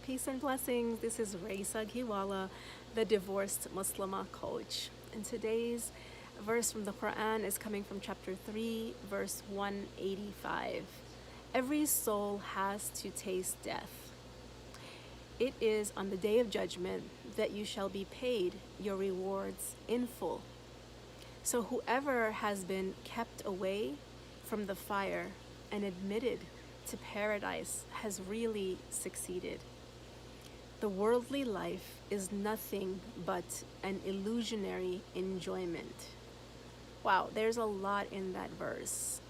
Peace and blessings. This is Raisa Giwala, the divorced Muslimah coach. And today's verse from the Quran is coming from chapter 3, verse 185. Every soul has to taste death. It is on the day of judgment that you shall be paid your rewards in full. So whoever has been kept away from the fire and admitted to paradise has really succeeded. The worldly life is nothing but an illusionary enjoyment. Wow, there's a lot in that verse.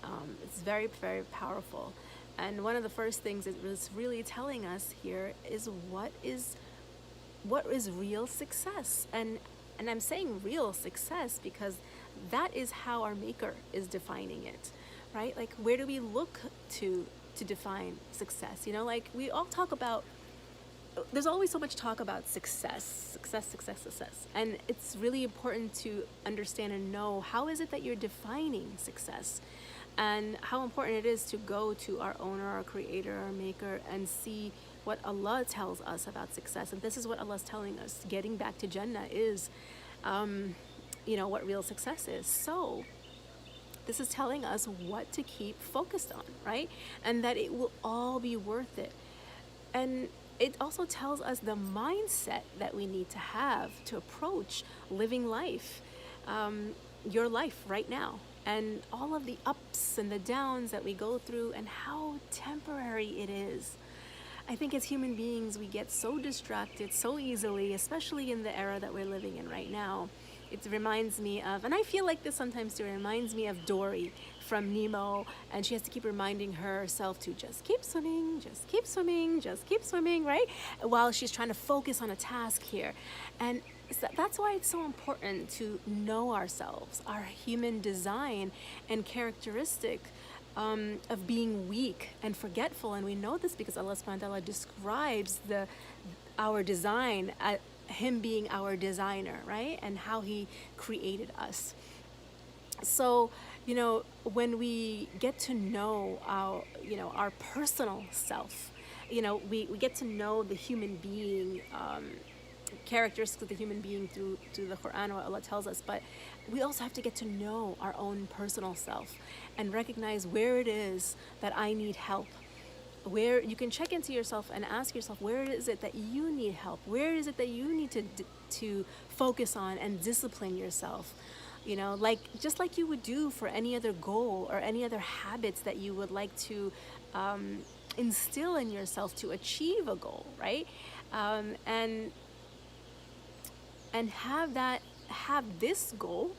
It's very, very powerful. And one of the first things it was really telling us here is what is real success. And I'm saying real success because that is how our Maker is defining it, right? Like, where do we look to define success? You know, like we all talk about, there's always so much talk about success. And it's really important to understand and know how is it that you're defining success, and how important it is to go to our owner, our creator, our Maker, and see what Allah tells us about success. And this is what Allah's telling us. Getting back to Jannah is, what real success is. So this is telling us what to keep focused on, right? And that it will all be worth it. And it also tells us the mindset that we need to have to approach living life, your life right now, and all of the ups and the downs that we go through and how temporary it is. I think as human beings, we get so distracted so easily, especially in the era that we're living in right now. It reminds me of, and I feel like this sometimes too, it reminds me of Dory from Nemo, and she has to keep reminding herself to just keep swimming, just keep swimming, just keep swimming, right? While she's trying to focus on a task here. And that's why it's so important to know ourselves, our human design and characteristic of being weak and forgetful. And we know this because Allah subhanahu wa ta'ala describes our design, Him being our designer, right? And how He created us. So, when we get to know our personal self, we get to know the human being, characteristics of the human being through the Quran, what Allah tells us. But we also have to get to know our own personal self and recognize where it is that I need help. Where you can check into yourself and ask yourself, where is it that you need help? Where is it that you need to focus on and discipline yourself? Just like you would do for any other goal or any other habits that you would like to instill in yourself to achieve a goal, right? And have this goal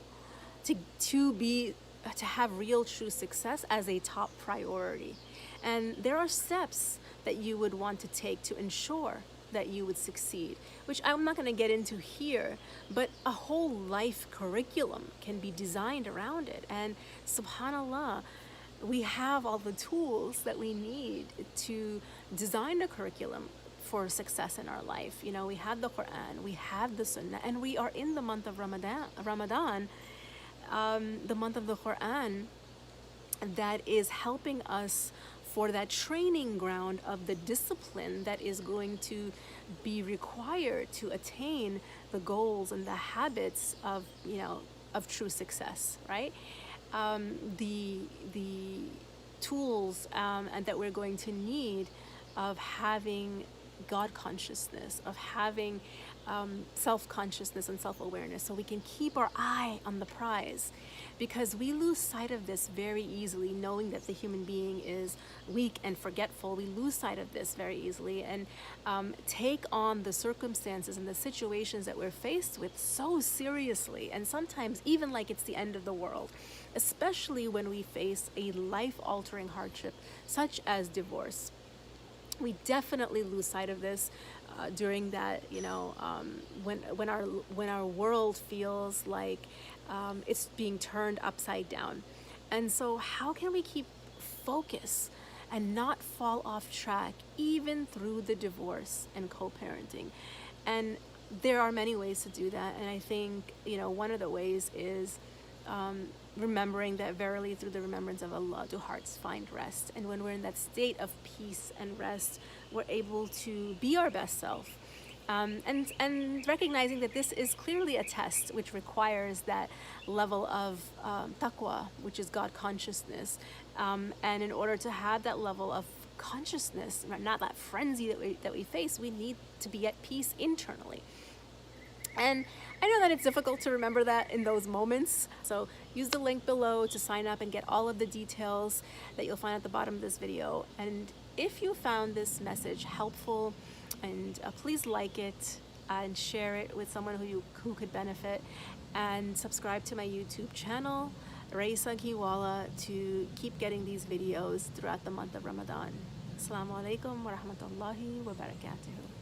to have real true success as a top priority. And there are steps that you would want to take to ensure that you would succeed, which I'm not going to get into here, but a whole life curriculum can be designed around it. And subhanallah, we have all the tools that we need to design a curriculum for success in our life. We have the Quran, we have the Sunnah, and we are in the month of Ramadan, the month of the Quran, that is helping us for that training ground of the discipline that is going to be required to attain the goals and the habits of true success, right? The tools and that we're going to need of having God consciousness, of having self-consciousness and self-awareness, so we can keep our eye on the prize, because we lose sight of this very easily. Knowing that the human being is weak and forgetful, we lose sight of this very easily and take on the circumstances and the situations that we're faced with so seriously, and sometimes even like it's the end of the world, especially when we face a life-altering hardship such as divorce. We definitely lose sight of this during that, when our world feels like it's being turned upside down. And so how can we keep focus and not fall off track even through the divorce and co-parenting? And there are many ways to do that. And I think, one of the ways is remembering that verily through the remembrance of Allah do hearts find rest. And when we're in that state of peace and rest, we're able to be our best self. And recognizing that this is clearly a test which requires that level of taqwa, which is God consciousness. And in order to have that level of consciousness, not that frenzy that we face, we need to be at peace internally. And I know that it's difficult to remember that in those moments. So use the link below to sign up and get all of the details that you'll find at the bottom of this video. And if you found this message helpful, and please like it and share it with someone who could benefit, and subscribe to my YouTube channel, Raisa Ghiwala, to keep getting these videos throughout the month of Ramadan. Assalamu alaikum wa rahmatullahi wa barakatuhu.